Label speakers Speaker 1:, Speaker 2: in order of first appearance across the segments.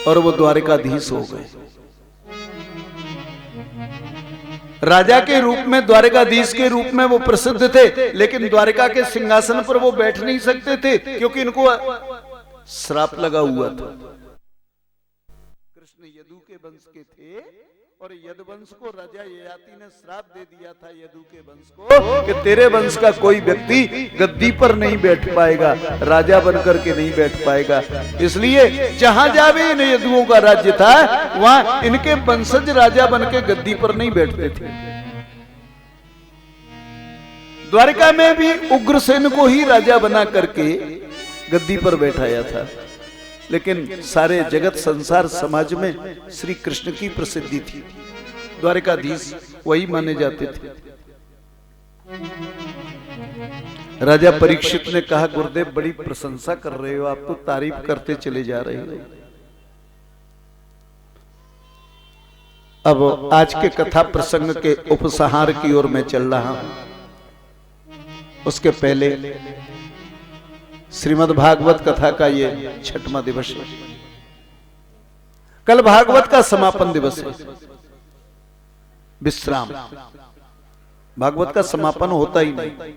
Speaker 1: और वो द्वारिकाधीश हो गए। राजा के रूप में, द्वारिकाधीश के रूप में वो प्रसिद्ध थे, लेकिन द्वारिका के सिंहासन पर वो बैठ नहीं सकते थे क्योंकि इनको श्राप लगा हुआ था। कृष्ण यदु के वंश के थे और यदुवंश को राजा ययाति ने श्राप दे दिया था यदु के वंश को कि तेरे वंश का कोई व्यक्ति गद्दी पर नहीं बैठ पाएगा, राजा बनकर के नहीं बैठ पाएगा। इसलिए जहां जावे इन यदुओं का राज्य था, वहां इनके वंशज राजा बनके गद्दी पर नहीं बैठते थे। द्वारिका में भी उग्रसेन को ही राजा बना करके गद्दी पर बैठाया था, लेकिन सारे जगत संसार समाज में श्री कृष्ण की प्रसिद्धि थी। द्वारिकाधीश वही माने जाते थे। राजा परीक्षित ने कहा, गुरुदेव बड़ी प्रशंसा कर रहे हो, आप तो तारीफ करते चले जा रहे हो। अब आज के कथा प्रसंग के उपसंहार की ओर मैं चल रहा हूं। उसके पहले श्रीमद् भागवत कथा का ये 6वां दिवस है। कल भागवत का समापन दिवस है, विश्राम। भागवत का समापन होता ही नहीं।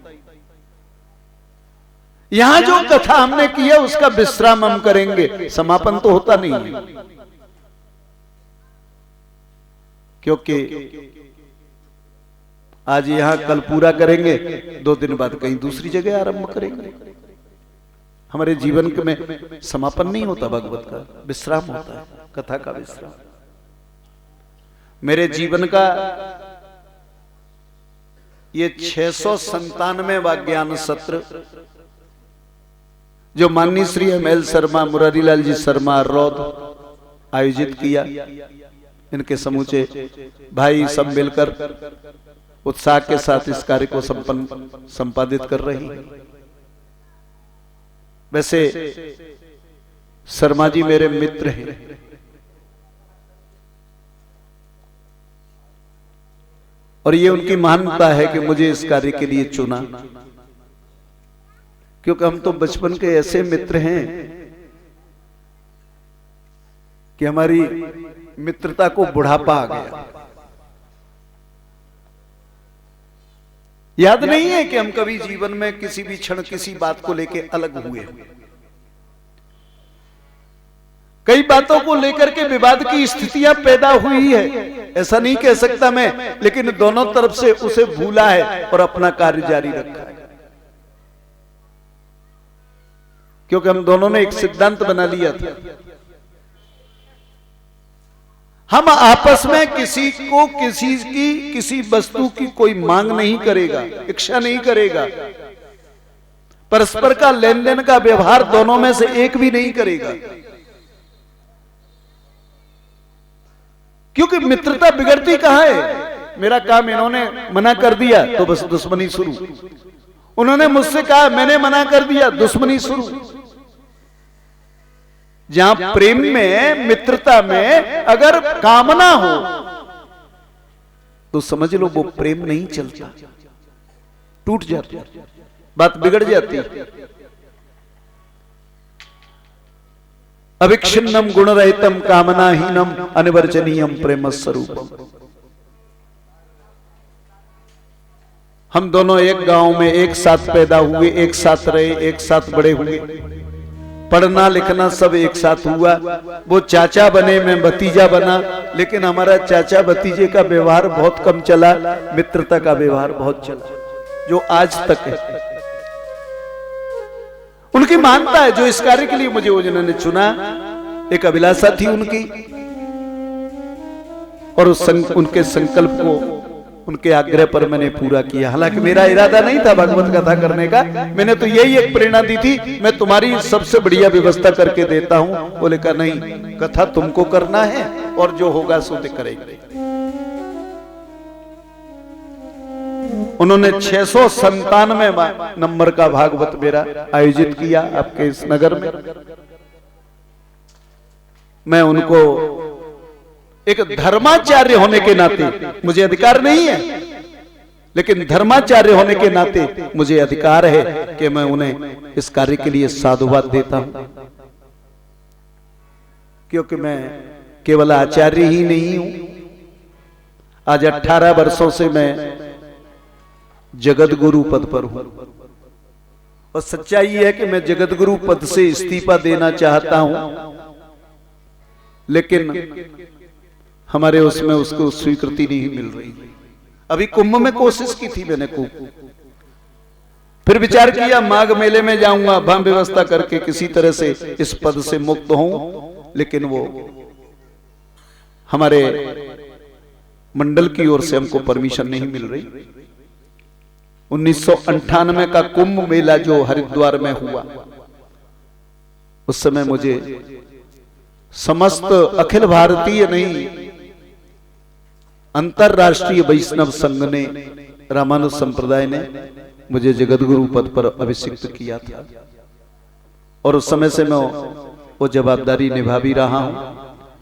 Speaker 1: यहां जो कथा हमने की है उसका विश्राम हम करेंगे, समापन तो होता नहीं है। क्योंकि आज यहां कल पूरा करेंगे, 2 दिन बाद कहीं दूसरी जगह आरंभ करेंगे। हमारे जीवन में समापन नहीं होता, भागवत का विश्राम होता है, कथा का विश्राम। मेरे जीवन का ये 697वां ज्ञान सत्र जो माननीय श्री एम.एल. शर्मा, मुरारीलाल जी शर्मा रौद आयोजित किया, इनके समूचे भाई सब मिलकर उत्साह के साथ इस कार्य को संपादित कर रही हैं। वैसे शर्मा जी मेरे मित्र हैं, और ये उनकी महानता है कि मुझे इस कार्य के लिए चुना, क्योंकि हम तो बचपन के ऐसे मित्र हैं कि हमारी मित्रता को बुढ़ापा आ गया। याद नहीं है कि हम कभी जीवन में किसी भी क्षण किसी बात को लेकर अलग हुए। कई बातों को लेकर के विवाद की स्थितियां पैदा हुई है, ऐसा नहीं कह सकता मैं, लेकिन दोनों तरफ से उसे भूला है और अपना कार्य जारी रखा है। क्योंकि हम दोनों ने एक सिद्धांत बना लिया था, हम आपस में किसी को किसी वस्तु की कोई मांग नहीं करेगा, इच्छा नहीं करेगा, परस्पर का लेन देन का व्यवहार दोनों में से एक भी नहीं करेगा। क्योंकि मित्रता बिगड़ती कहां है? मेरा काम इन्होंने मना कर दिया तो बस दुश्मनी शुरू, उन्होंने मुझसे कहा मैंने मना कर दिया, दुश्मनी शुरू। जहां प्रेम में, मित्रता में अगर कामना हो तो समझ लो वो प्रेम नहीं चलता, टूट जाता, बात बिगड़ जाती है। अविच्छिन्नम गुणरहितम कामनाहीनम अनिवर्जनीयम प्रेम स्वरूपम। हम दोनों एक गांव में एक साथ पैदा हुए, एक साथ रहे, एक साथ बड़े हुए, पढ़ना लिखना सब एक साथ हुआ। वो चाचा बने, मैं भतीजा बना, लेकिन हमारा चाचा भतीजे का व्यवहार बहुत कम चला, मित्रता का व्यवहार बहुत चला, जो आज तक है। उनकी मानता है, जो इस कार्य के लिए मुझे उन्होंने चुना, एक अभिलाषा थी उनकी, और उनके संकल्प को, उनके आग्रह पर मैंने पूरा किया। हालांकि मेरा इरादा नहीं था भागवत कथा करने का, मैंने तो यही एक प्रेरणा दी थी, मैं तुम्हारी सबसे बढ़िया व्यवस्था करके देता हूं। बोले का नहीं, कथा तुमको करना है और जो होगा सो करेंगे। उन्होंने 697 नंबर का भागवत मेरा आयोजित किया आपके इस नगर में। मैं उनको एक धर्माचार्य होने के नाते, मुझे अधिकार नहीं है, लेकिन धर्माचार्य होने के नाते मुझे अधिकार है कि मैं उन्हें इस कार्य के लिए साधुवाद देता हूं। क्योंकि मैं केवल आचार्य ही नहीं हूं, आज 18 वर्षों से मैं जगत गुरु पद पर हूं। और सच्चाई है कि मैं जगत गुरु पद से इस्तीफा देना चाहता हूं, लेकिन हमारे उसमें उसको स्वीकृति नहीं मिल रही। अभी कुंभ में कोशिश की थी मैंने खूब, फिर विचार किया माघ मेले में जाऊंगा, वहां व्यवस्था करके किसी तरह से इस पद से मुक्त हूं, लेकिन वो हमारे मंडल की ओर से हमको परमिशन नहीं मिल रही। 1998 का कुंभ मेला जो हरिद्वार में हुआ, उस समय मुझे समस्त अखिल भारतीय नहीं, अंतरराष्ट्रीय वैष्णव संघ ने, रामानुज संप्रदाय ने मुझे जगत गुरु पद पर अभिषिक्त किया था। और उस समय से मैं वो जवाबदारी निभा भी रहा हूं,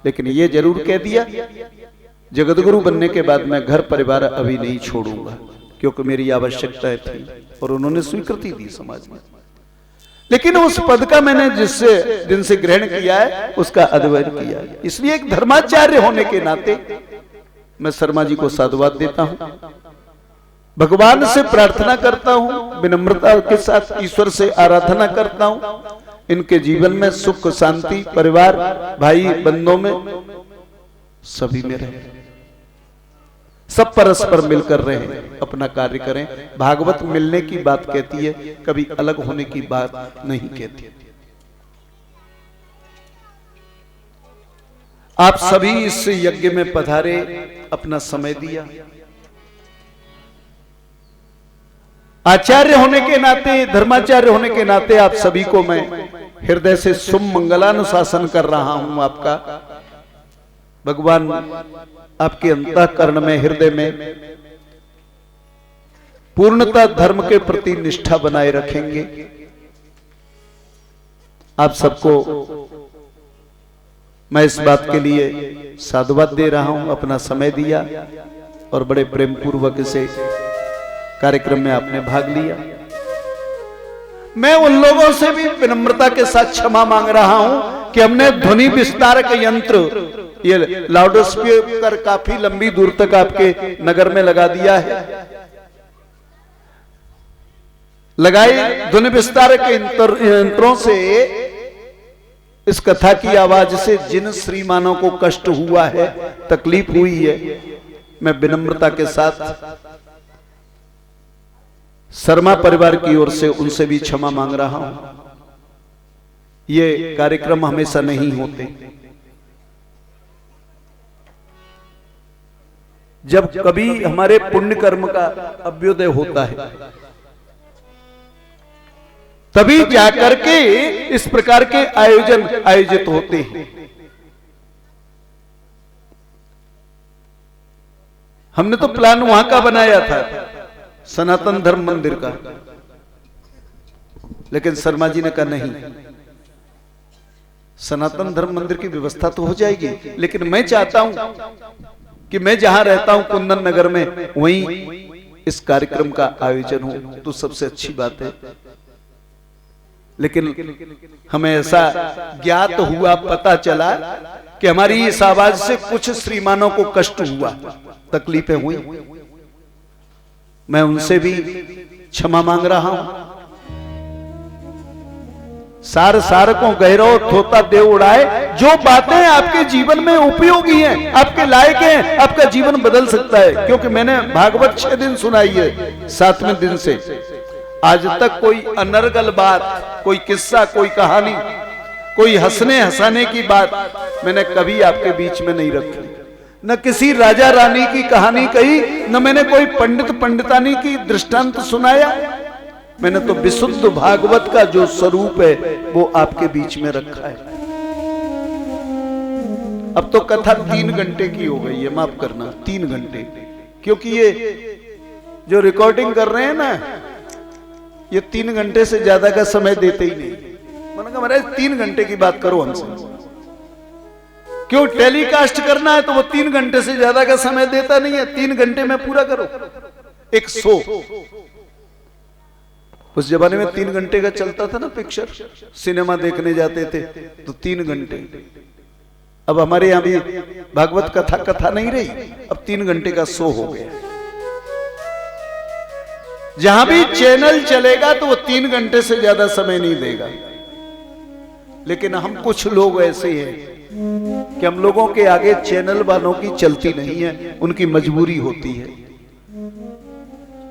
Speaker 1: लेकिन ये जरूर कह दिया जगत गुरु बनने के बाद मैं घर परिवार अभी नहीं छोड़ूंगा, क्योंकि मेरी आवश्यकताएं थी और उन्होंने स्वीकृति दी समाज में। लेकिन उस पद का मैंने जिससे दिन से ग्रहण किया है उसका अध्ययन किया है। इसलिए एक धर्माचार्य होने के नाते मैं शर्मा जी को साधुवाद देता हूं, भगवान से प्रार्थना करता हूं, विनम्रता के साथ ईश्वर से आराधना करता हूं, इनके जीवन में सुख शांति, परिवार भाई बंधुओं में सभी में रहे, सब परस्पर मिलकर रहे, अपना कार्य करें। भागवत मिलने की बात कहती है, कभी अलग होने की बात नहीं कहती। आप सभी इस यज्ञ में पधारे, अपना समय दिया। आचार्य होने के नाते, धर्माचार्य होने के नाते आप सभी को मैं हृदय से शुभ मंगलानुशासन कर रहा हूं। आपका भगवान आपके अंतःकरण में, हृदय में पूर्णता धर्म के प्रति निष्ठा बनाए रखेंगे। आप सबको मैं इस बात के लिए साधुवाद दे रहा हूं, अपना समय दिया और बड़े प्रेम पूर्वक से कार्यक्रम में आपने भाग लिया। मैं उन लोगों से भी विनम्रता के साथ क्षमा मांग रहा हूं कि हमने ध्वनि विस्तारक यंत्र, ये लाउड स्पीकर काफी लंबी दूर तक आपके नगर में लगा दिया है, लगाए ध्वनि विस्तारक यंत्रों से इस कथा की आवाज से जिन श्रीमानों को कष्ट हुआ है, तकलीफ हुई है, मैं विनम्रता के साथ शर्मा परिवार की ओर से उनसे भी क्षमा मांग रहा हूं। ये कार्यक्रम हमेशा नहीं होते। जब कभी हमारे पुण्य कर्म का अभ्युदय होता है, तभी जाकर के इस प्रकार के आयोजन आयोजित होते हैं। हमने तो प्लान वहां का बनाया था, सनातन धर्म मंदिर का, लेकिन शर्मा जी ने कहा नहीं, सनातन धर्म मंदिर की व्यवस्था तो हो जाएगी, लेकिन मैं चाहता हूं कि मैं जहां रहता हूं कुंदन नगर में, वहीं इस कार्यक्रम का आयोजन हो, तो सबसे अच्छी बात है। लेकिन हमें ऐसा ज्ञात हुआ, पता चला कि हमारी इस आवाज से कुछ श्रीमानों को कष्ट हुआ, तकलीफें हुई। मैं उनसे भी क्षमा मांग रहा हूं। सार सार को गहरो थोता दे उड़ाए, जो बातें आपके जीवन में उपयोगी हैं, आपके लायक हैं, आपका जीवन बदल सकता है। क्योंकि मैंने भागवत 6 दिन सुनाई है, 7वें दिन से आज तक कोई अनर्गल बात, कोई किस्सा, कोई कहानी, कोई हंसने हंसाने की बात मैंने कभी आपके बीच में नहीं रखी। न किसी राजा रानी की कहानी कही, न मैंने कोई पंडित पंडितानी की दृष्टांत सुनाया। मैंने तो विशुद्ध भागवत का जो स्वरूप है वो आपके बीच में रखा है। अब तो कथा 3 घंटे की हो गई है, माफ करना 3 घंटे, क्योंकि ये जो रिकॉर्डिंग कर रहे हैं ना, ये 3 घंटे से ज्यादा का समय देते ही नहीं। मैंने कहा महाराज 3 घंटे की बात करो हमसे, क्यों टेलीकास्ट करना है तो वो 3 घंटे से ज्यादा का समय देता नहीं है, 3 घंटे में पूरा करो। एक शो उस जमाने में 3 घंटे का चलता था ना पिक्चर, सिनेमा देखने जाते थे तो 3 घंटे, अब हमारे यहां भी भागवत कथा नहीं रही, अब 3 घंटे का शो हो गया। जहां भी चैनल चलेगा तो वो 3 घंटे से ज्यादा समय नहीं देगा। लेकिन हम कुछ लोग ऐसे हैं कि हम लोगों के आगे चैनल वालों की चलती नहीं है, उनकी मजबूरी होती है।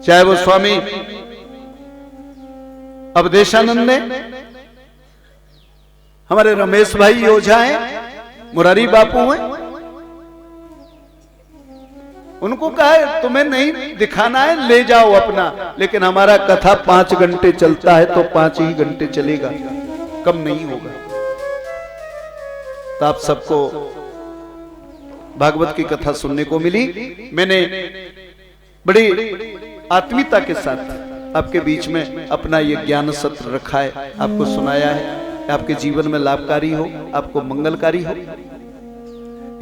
Speaker 1: चाहे वो स्वामी अवधेशानंद ने, हमारे रमेश भाई ओझा हैं, मुरारी बापू हैं, उनको कहा है तुम्हें नहीं दिखाना है ले जाओ अपना, लेकिन हमारा कथा 5 घंटे चलता है तो 5 ही घंटे चलेगा, कम नहीं होगा। तो आप सबको भागवत की कथा सुनने को मिली। मैंने बड़ी आत्मीयता के साथ आपके बीच में अपना ये ज्ञान सत्र रखा है, आपको सुनाया है, आपके जीवन में लाभकारी हो, आपको मंगलकारी हो।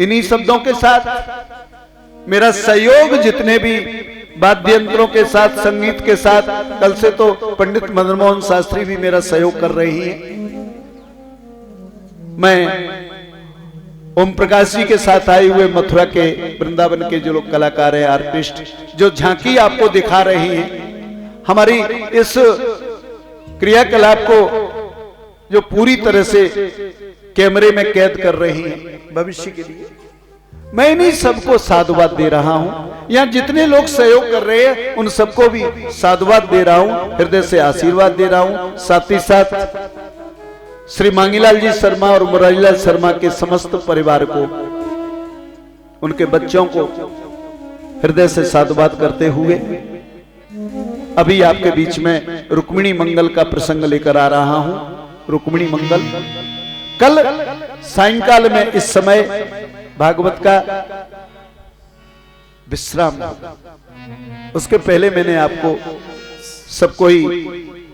Speaker 1: इन्हीं शब्दों के साथ मेरा सहयोग जितने भी वाद्य यंत्रों के साथ, संगीत के साथ, कल से तो पंडित मदन मोहन शास्त्री भी मेरा सहयोग कर रही हैं। मैं ओम प्रकाश जी के साथ आए हुए मथुरा के वृंदावन के जो लोग कलाकार हैं, आर्टिस्ट, जो झांकी आपको दिखा रहे हैं, हमारी इस क्रियाकलाप को जो पूरी तरह से कैमरे में कैद कर रही हैं भविष्य के लिए, मैं इन्हीं सबको साधुवाद दे रहा हूं। यहां जितने लोग सहयोग कर रहे हैं उन सबको भी साधुवाद दे रहा हूं, हृदय से आशीर्वाद दे रहा हूं। साथ ही साथ श्री मांगीलाल जी शर्मा और मुरारीलाल शर्मा के समस्त परिवार को, उनके बच्चों को हृदय से साधुवाद करते हुए अभी आपके बीच में रुक्मिणी मंगल का प्रसंग लेकर आ रहा हूं। रुक्मिणी मंगल कल सायंकाल में इस समय भागवत का विश्राम, उसके पहले मैंने आपको सबको ही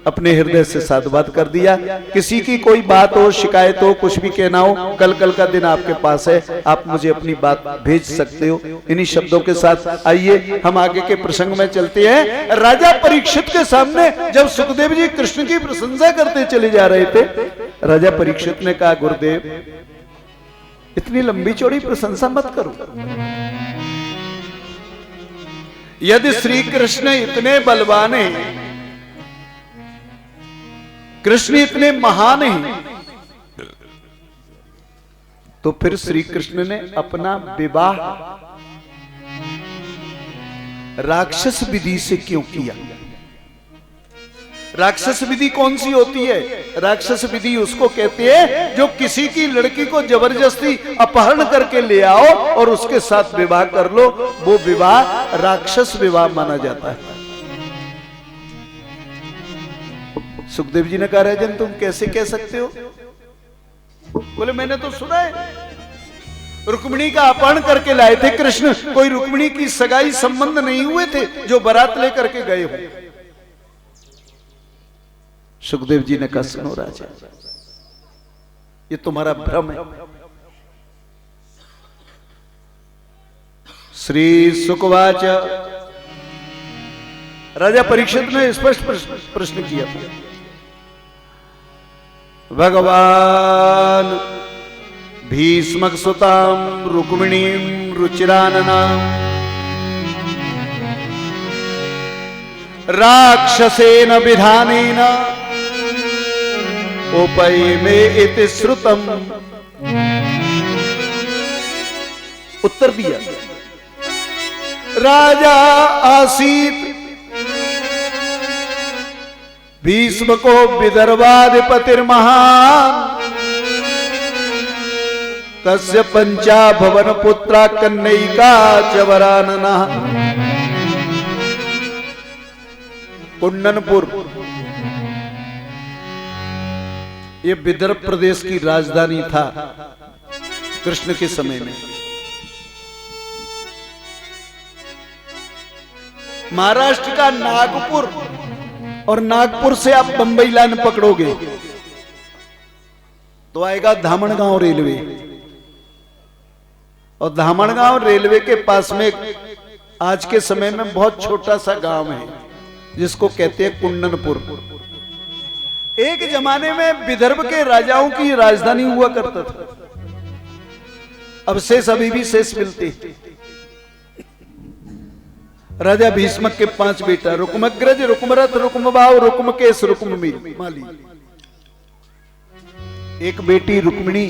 Speaker 1: अपने हृदय से साधुवाद कर दिया। किसी की कोई बात हो, शिकायत हो, कुछ भी कहना हो, कल का दिन आपके पास है, आप मुझे अपनी बात भेज सकते हो। इन्हीं शब्दों के साथ आइए हम आगे के प्रसंग में चलते हैं। राजा परीक्षित के सामने जब सुखदेव जी कृष्ण की प्रशंसा करते चले जा रहे थे, राजा परीक्षित ने कहा गुरुदेव इतनी लंबी चौड़ी प्रशंसा मत करो। यदि श्री कृष्ण इतने बलवान हैं, कृष्ण इतने महान हैं, तो फिर श्री कृष्ण ने अपना विवाह राक्षस विधि से क्यों किया? राक्षस विधि कौन सी होती है? राक्षस विधि उसको कहते हैं जो किसी की लड़की को जबरदस्ती अपहरण करके ले आओ और उसके साथ विवाह कर लो, वो विवाह राक्षस विवाह माना जाता है। सुखदेव जी ने कहा राजन तुम कैसे कह सकते हो? बोले मैंने तो सुना है रुक्मिणी का अपहरण करके लाए थे कृष्ण, कोई रुक्मिणी की सगाई संबंध नहीं हुए थे जो बारात लेकर के गए हो। सुखदेव जी ने कहा सुनो राजा, ये तुम्हारा भ्रम है। श्री सुकवाच, राजा परीक्षित ने स्पष्ट प्रश्न किया था। भगवान भीष्मक सुताम रुक्मिणीं रुचिरानना राक्षसेन विधानेन उपैमे इति श्रुतम। उत्तर दिया, राजा आसीत भीष्म को विदर्भाधिपतिर्महान तस्य पंचा भवन पुत्रा कन्यका च वरानना। कुंडनपुर ये विदर्भ प्रदेश की राजधानी था कृष्ण के समय में। महाराष्ट्र का नागपुर, और नागपुर से आप बंबई लाइन पकड़ोगे तो आएगा धामणगांव रेलवे, और धामणगांव रेलवे के पास में आज के समय में बहुत छोटा सा गांव है जिसको कहते हैं कुंडनपुर। एक जमाने में विदर्भ के राजाओं की राजधानी हुआ करता था। अब शेष अभी भी शेष मिलते। राजा भीष्मक के 5 बेटा, रुक्मग्रज, रुक्मरथ, रुक्मबाव, रुक्मकेश, रुक्ममाली। एक बेटी रुक्मिणी।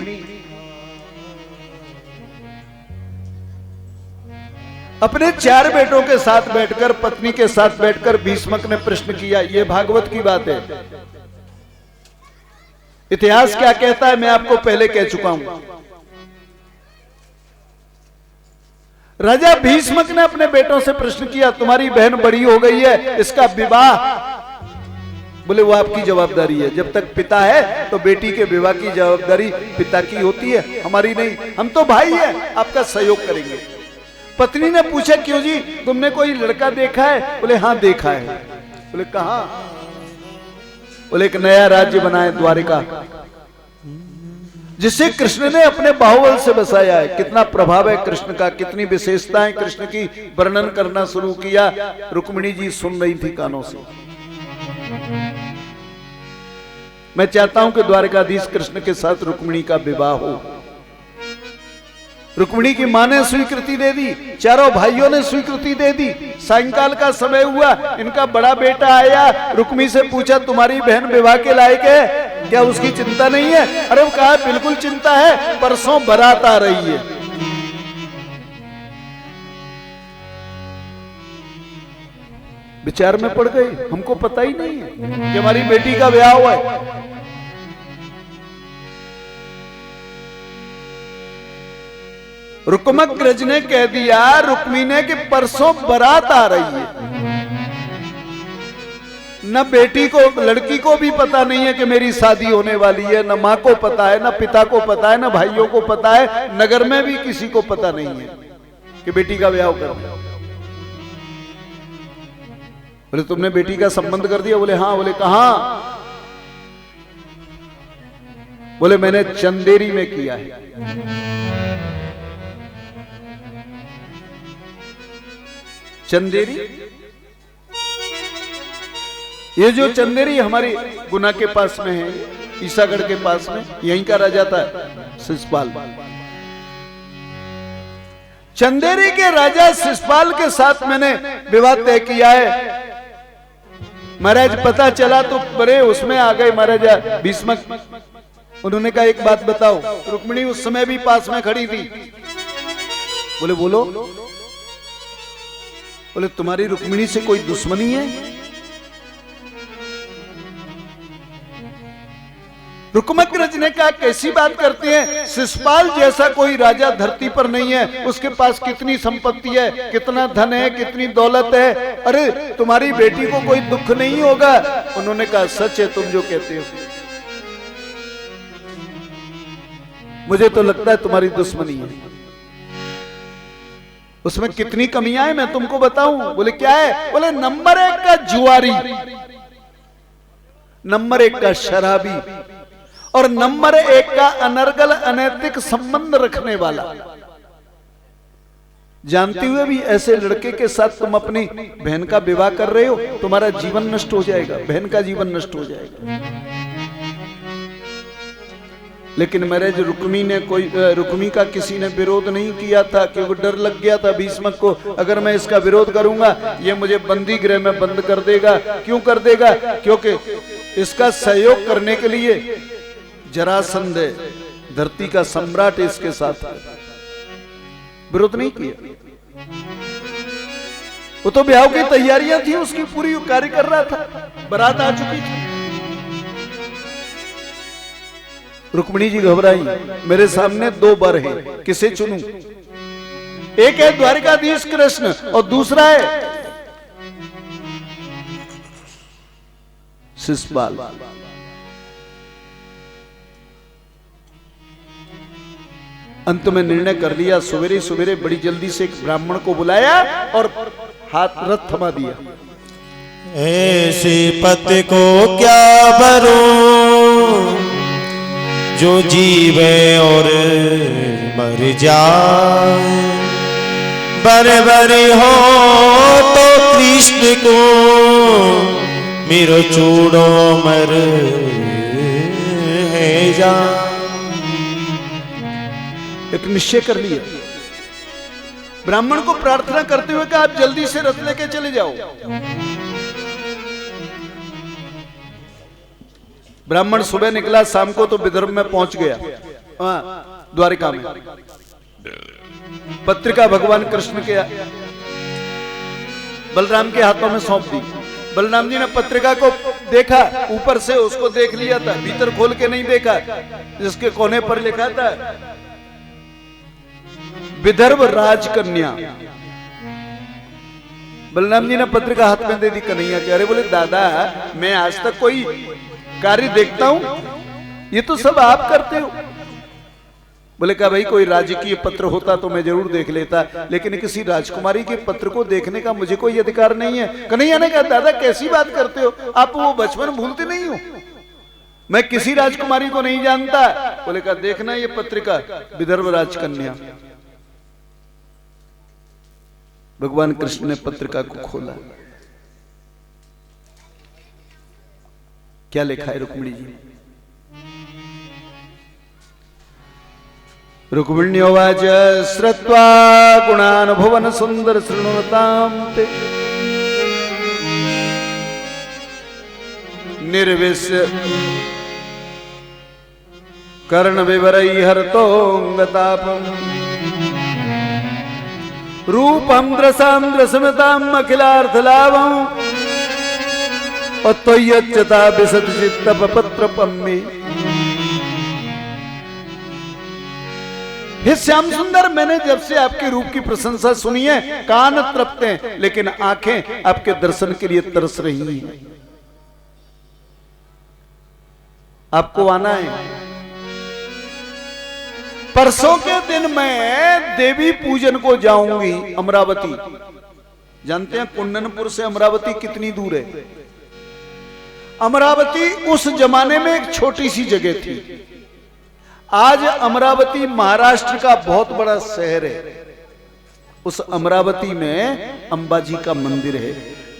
Speaker 1: अपने 4 बेटों के साथ बैठकर, पत्नी के साथ बैठकर भीष्मक ने प्रश्न किया। यह भागवत की बात है। इतिहास क्या कहता है मैं आपको पहले कह चुका हूं। राजा भीष्मक ने अपने बेटों से प्रश्न किया, तुम्हारी बहन बड़ी हो गई है, इसका विवाह। बोले वो आपकी जवाबदारी है। जब तक पिता है तो बेटी के विवाह की जवाबदारी पिता की होती है, हमारी नहीं। हम तो भाई हैं, आपका सहयोग करेंगे। पत्नी ने पूछा, क्यों जी, तुमने कोई लड़का देखा है? बोले हाँ देखा है। बोले कहां? बोले एक नया राज्य बना है, द्वारिका, जिसे कृष्ण ने अपने बाहुबल से बसाया है। कितना प्रभाव है कृष्ण का, कितनी विशेषताएं कृष्ण की वर्णन करना शुरू किया। रुक्मिणी जी सुन रही थी कानों से। मैं चाहता हूं कि द्वारकाधीश कृष्ण के साथ रुक्मिणी का विवाह हो। रुक्मिणी की मां ने स्वीकृति दे दी, चारों भाइयों ने स्वीकृति दे दी। सायंकाल का समय हुआ, इनका बड़ा बेटा आया, रुक्मिणी से पूछा, तुम्हारी बहन विवाह के लायक है क्या? उसकी चिंता नहीं है? अरे वो कहा बिल्कुल चिंता है, परसों बारात आ रही है। विचार में पड़ गए, हमको पता ही नहीं है कि हमारी बेटी का ब्याह हुआ है। रुक्मग्रज ने कह दिया रुक्मिणी ने कि परसों बारात आ रही है। न बेटी को, लड़की को भी पता नहीं है कि मेरी शादी होने वाली है, न मां को पता है, न पिता को पता है, न भाइयों को पता है, नगर में भी किसी को पता नहीं है कि बेटी का ब्याह करना। बोले तुमने बेटी का संबंध कर दिया? बोले हाँ। बोले कहां? बोले मैंने चंदेरी में किया है। चंदेरी, ये जो चंदेरी हमारी गुना के पास में है, ईसागढ़ के पास में, यहीं का राजा था शिशुपाल। चंदेरी के राजा शिशुपाल के साथ मैंने विवाह तय किया है। महाराज पता चला तो बड़े उसमें आ गए महाराजा भीष्मक। उन्होंने कहा एक बात बताओ। रुक्मिणी उस समय भी पास में खड़ी थी। बोले बोलो। बोले तुम्हारी रुक्मिणी से कोई दुश्मनी है? रुक्मग्रज ने कहा कैसी बात करते हैं, शिशुपाल जैसा कोई राजा धरती पर नहीं है। उसके पास कितनी संपत्ति है, कितना धन है, कितनी दौलत है। अरे तुम्हारी बेटी को कोई दुख नहीं होगा? उन्होंने कहा सच है तुम जो कहते हो, मुझे तो लगता है तुम्हारी दुश्मनी है। उसमें कितनी कमियां हैं मैं तुमको बताऊं? बोले क्या है? बोले नंबर 1 का जुआरी, नंबर 1 का शराबी, और नंबर 1 का अनर्गल अनैतिक संबंध रखने वाला। जानते हुए भी ऐसे लड़के के साथ तुम अपनी बहन का विवाह कर रहे हो, तुम्हारा जीवन नष्ट हो जाएगा, बहन का जीवन नष्ट हो जाएगा। लेकिन महाराज रुक्मिणी का किसी ने विरोध नहीं किया था, क्योंकि डर लग गया था भीष्मक को, अगर मैं इसका विरोध करूंगा ये मुझे बंदी गृह में बंद कर देगा। क्यों कर देगा? क्योंकि इसका सहयोग करने के लिए जरासंध धरती का सम्राट इसके साथ है। विरोध नहीं किया। वो तो ब्याह की तैयारियां थी उसकी, पूरी कार्य कर रहा था, बारात आ चुकी थी। रुक्मिणी जी घबराई, मेरे सामने 2 वर है, किसे चुनूं? एक है द्वारकाधीश कृष्ण और दूसरा है शिशुपाल। अंत में निर्णय कर लिया। सवेरे सवेरे बड़ी जल्दी से एक ब्राह्मण को बुलाया और हाथ रथ थमा दिया।
Speaker 2: ऐसे पति को क्या भरूं जो जीवे और मर जाए, बरबरी हो तो कृष्ण को मेरो चूड़ो मर है जा।
Speaker 1: एक निश्चय कर लिया। ब्राह्मण को प्रार्थना करते हुए कि आप जल्दी से रथ लेके चले जाओ। ब्राह्मण सुबह निकला, शाम को तो विदर्भ में पहुंच गया, द्वारिका में। पत्रिका भगवान कृष्ण के बलराम के हाथों में सौंप दी। बलराम जी ने पत्रिका को देखा, ऊपर से उसको देख लिया था, भीतर खोल के नहीं देखा, जिसके कोने पर लिखा था विदर्भ राजकन्या। बलराम जी ने पत्रिका हाथ में दे दी कन्हैया के। अरे बोले दादा, मैं आज तक कोई कार्य देखता हूं, ये तो सब आप करते हो। बोले कहा भाई कोई राजकीय पत्र होता तो मैं जरूर देख लेता, लेकिन किसी राजकुमारी के पत्र को देखने का मुझे कोई अधिकार नहीं है। कन्हैया ने कहा दादा कैसी बात करते हो, आप वो बचपन भूलते नहीं हो, मैं किसी राजकुमारी को नहीं जानता। बोले कहा देखना ये पत्रिका विदर्भ राजकन्या। भगवान कृष्ण ने पत्रिका को खोला, क्या लिखा है रुक्मिणी जी? रुक्मिण्योवाच श्रुत्वा गुणान् भुवन सुंदर शृणुतां ते निर्विश्य कर्ण विवरै हरतोंगतापम् रूपम द्रसाम द्रसमताम अखिलार्थ लाभम अत्वयच्चता विशद चित्तपत्र पम्मे। हे श्याम सुंदर, मैंने जब से आपके रूप की प्रशंसा सुनी है, कान तृप्त हैं, लेकिन आंखें आपके दर्शन के लिए तरस रही हैं। आपको आना है। परसों के दिन मैं देवी पूजन को जाऊंगी अमरावती। जानते हैं कुंडनपुर से अमरावती कितनी दूर है? अमरावती उस जमाने में एक छोटी सी जगह थी। आज अमरावती महाराष्ट्र का बहुत बड़ा शहर है। उस अमरावती में अंबाजी का मंदिर है।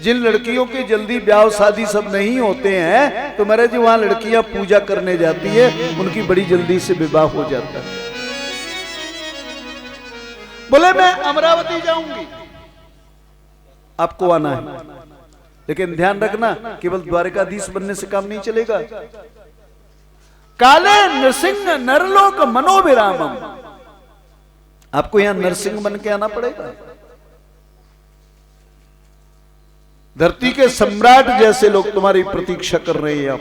Speaker 1: जिन लड़कियों के जल्दी ब्याह शादी सब नहीं होते हैं, तो मेरे जी वहां लड़कियां पूजा करने जाती है, उनकी बड़ी जल्दी से विवाह हो जाता है। बोले मैं अमरावती जाऊंगी, आपको आना है, लेकिन ध्यान रखना केवल द्वारकाधीश बनने से काम नहीं चलेगा। काले नरसिंह नरलोक मनोविरामम, आपको यहां नरसिंह बन के आना पड़ेगा। धरती के सम्राट जैसे लोग तुम्हारी प्रतीक्षा कर रहे हैं।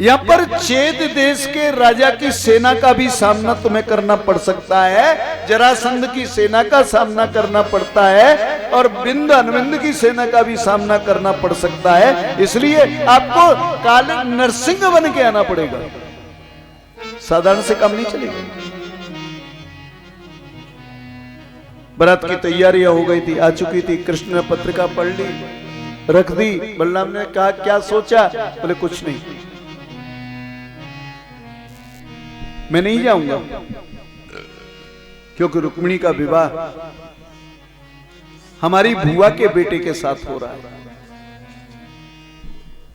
Speaker 1: यहां पर चेद देश के राजा की सेना का भी सामना तुम्हें करना पड़ सकता है, जरासंध की सेना का सामना करना पड़ता है, और बिंद अनविंद की सेना का भी सामना करना पड़ सकता है। इसलिए आपको काले नरसिंह बन के आना पड़ेगा, साधारण से काम नहीं चलेगा। बारात की तैयारियां हो गई थी, आ चुकी थी। कृष्ण ने पत्रिका पढ़ ली, रख दी। बलराम ने कहा क्या सोचा? बोले कुछ नहीं, मैं नहीं जाऊंगा, क्योंकि रुक्मिणी का विवाह हमारी बुआ के बेटे के साथ हो रहा है,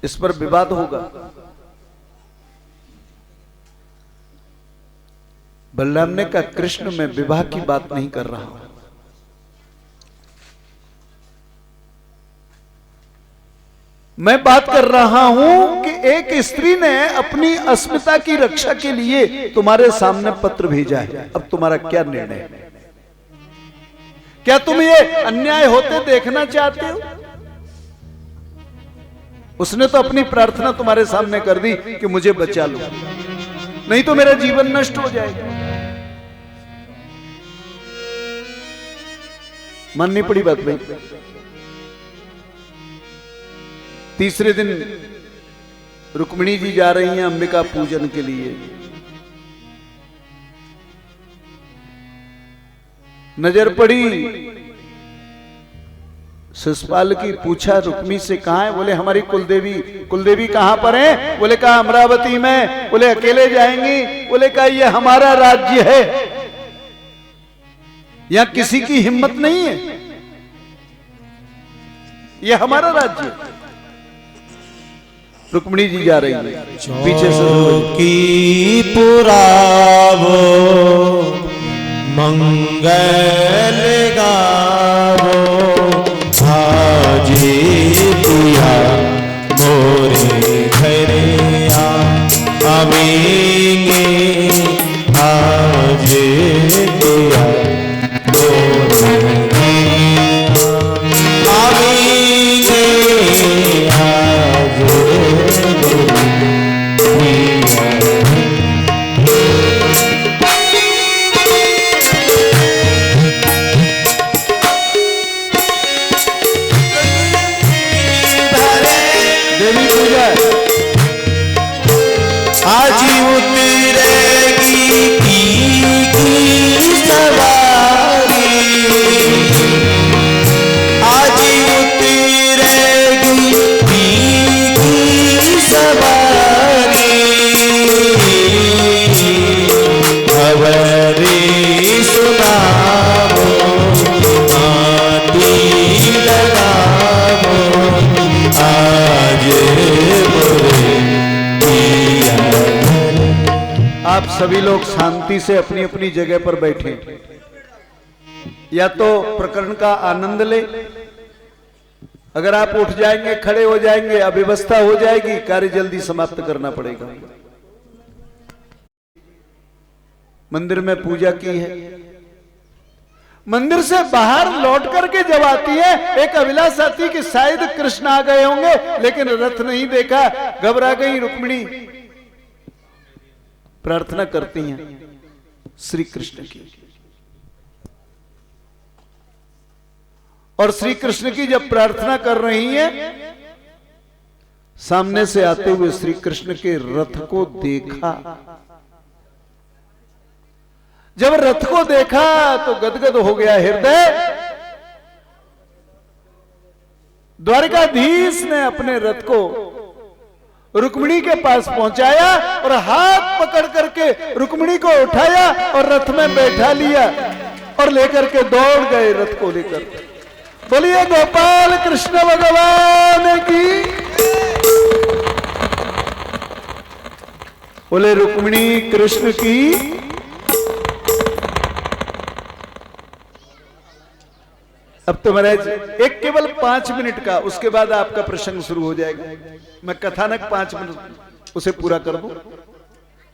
Speaker 1: इस पर विवाद होगा। बलराम ने कहा कृष्ण, मैं विवाह की बात नहीं कर रहा हूं, मैं बात कर रहा हूं कि एक स्त्री ने अपनी अस्मिता की रक्षा के लिए तुम्हारे सामने पत्र भेजा है। अब तुम्हारा क्या निर्णय है? क्या तुम ये अन्याय होते देखना चाहते हो? उसने तो अपनी प्रार्थना तुम्हारे सामने कर दी कि मुझे बचा लो, नहीं तो मेरा जीवन नष्ट हो जाएगा। माननी पड़ी बात भाई। तीसरे दिन रुक्मिणी जी जा रही हैं अंबिका पूजन के लिए। नजर पड़ी शिषपाल की, पूछा रुक्मी से कहां है? बोले हमारी कुलदेवी। कुलदेवी कहां पर है? बोले कहा अमरावती में। बोले अकेले जाएंगी? बोले कहा ये हमारा राज्य है, यहां किसी की हिम्मत नहीं है, ये हमारा राज्य। रुक्मिणी जी जा रही है पीछे से
Speaker 2: की पुरावो मंगल गावो हाजी पिया मोरे घरे आवेंगे हाजी पिया मोरे आवेंगे हाजी
Speaker 1: देवी पूजा
Speaker 2: आज उतरेगी की सवारी आज उतरेगी की सवारी खबरी सुनाओ आती लगाओ आज
Speaker 1: आप सभी लोग शांति से अपनी अपनी जगह पर बैठे, या तो प्रकरण का आनंद ले। अगर आप उठ जाएंगे, खड़े हो जाएंगे, अव्यवस्था हो जाएगी, कार्य जल्दी समाप्त करना पड़ेगा। मंदिर में पूजा की है, मंदिर से बाहर लौट करके जब आती है, एक अभिलाष आती कि शायद कृष्ण आ गए होंगे, लेकिन रथ नहीं देखा, घबरा गई रुक्मिणी। प्रार्थना करती हैं श्री कृष्ण की, और श्री कृष्ण की जब प्रार्थना कर रही हैं, सामने से आते हुए श्री कृष्ण के रथ को देखा। जब रथ को देखा तो गदगद हो गया हृदय। द्वारकाधीश ने अपने रथ को रुक्मिणी के पास पहुंचाया और हाथ पकड़ करके रुक्मिणी को उठाया और रथ में बैठा लिया और लेकर के दौड़ गए रथ को लेकर। बोलिए गोपाल कृष्ण भगवान की। बोले रुक्मिणी कृष्ण की। अब तो महाराज एक केवल 5 मिनट का, उसके बाद आपका प्रसंग शुरू हो जाएगा। मैं कथानक 5 मिनट उसे पूरा कर दूं।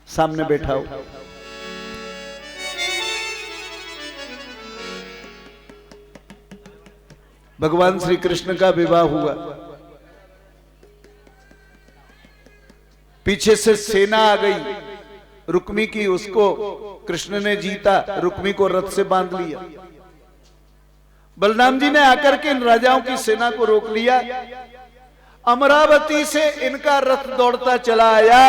Speaker 1: सामने बैठा हो, भगवान श्री कृष्ण का विवाह हुआ, पीछे से सेना आ गई रुक्मी की, उसको कृष्ण ने जीता, रुक्मी को रथ से बांध लिया। बलराम जी ने आकर के इन राजाओं की सेना को रोक लिया। अमरावती से इनका रथ दौड़ता चला आया।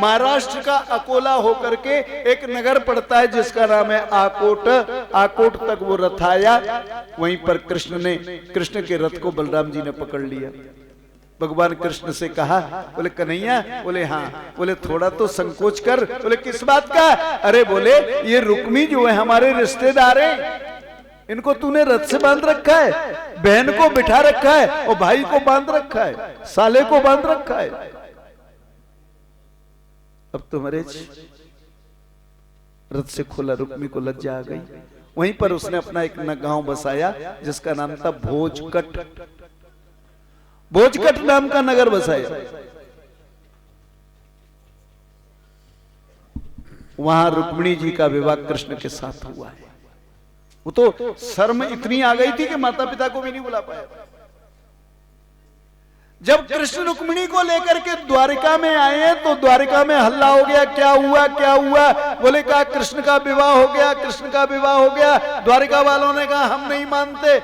Speaker 1: महाराष्ट्र का अकोला होकर के एक नगर पड़ता है जिसका नाम है आकोट। आकोट तक वो रथ आया। वहीं पर कृष्ण के रथ को बलराम जी ने पकड़ लिया। भगवान कृष्ण से कहा, बोले कन्हैया, बोले हाँ, बोले थोड़ा तो संकोच कर। बोले किस बात का? अरे बोले ये रुक्मी जो है हमारे रिश्तेदार हैं, इनको तूने रथ से बांध रखा है, बहन को बिठा रखा है और भाई को बांध रखा है, साले को बांध रखा है। अब तुम्हारे रथ से खोला, रुक्मी को लज्जा आ गई। वहीं पर उसने अपना एक गांव बसाया जिसका नाम था भोजकट। भोजकट नाम का नगर बसाया। वहां रुक्मिणी जी का विवाह कृष्ण के साथ हुआ है। वो तो शर्म इतनी आ गई थी कि माता पिता को भी नहीं बुला पाया। जब कृष्ण रुक्मिणी को लेकर के द्वारिका में आए तो द्वारिका में हल्ला हो गया। क्या हुआ, क्या हुआ? बोले कहा कृष्ण का विवाह हो गया, कृष्ण का विवाह हो गया। द्वारिका वालों ने कहा हम नहीं मानते।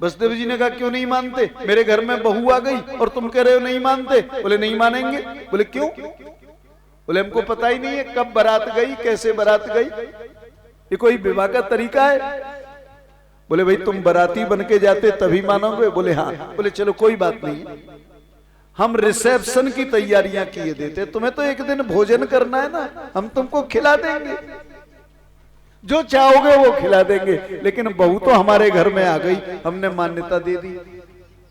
Speaker 1: वसुदेव जी ने कहा क्यों नहीं मानते? मेरे घर में बहू आ गई और तुम कह रहे हो नहीं मानते। बोले नहीं मानेंगे। बोले क्यों? बोले हमको पता ही नहीं है कब बारात गई, कैसे बारात गई, ये कोई विवाह का तरीका है? बोले भाई तुम बाराती बन के जाते तभी मानोगे। बोले हाँ। बोले चलो कोई बात नहीं, हम रिसेप्शन की तैयारियां किए देते, तुम्हें तो एक दिन भोजन करना है ना, हम तुमको खिला देंगे, जो चाहोगे वो खिला देंगे, लेकिन बहू तो हमारे घर में आ गई, हमने मान्यता दे दी।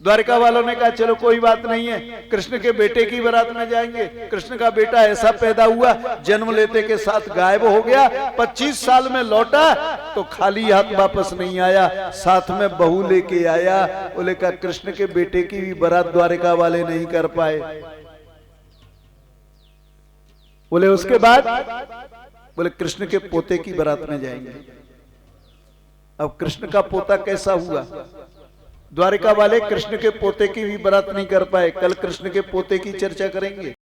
Speaker 1: द्वारिका वालों ने कहा चलो कोई बात नहीं है, कृष्ण के बेटे की बारात में जाएंगे। कृष्ण का बेटा ऐसा पैदा हुआ, जन्म लेते के साथ गायब हो गया। 25 साल में लौटा तो खाली हाथ वापस नहीं आया, साथ में बहू लेके आया। बोले कहा कृष्ण के बेटे की भी बारात द्वारिका वाले नहीं कर पाए। बोले उसके बाद, बोले कृष्ण के पोते की बारात में जाएंगे। अब कृष्ण का पोता कैसा हुआ? द्वारिका वाले कृष्ण के पोते की भी बारात नहीं कर पाए। कल कृष्ण के पोते की चर्चा करेंगे।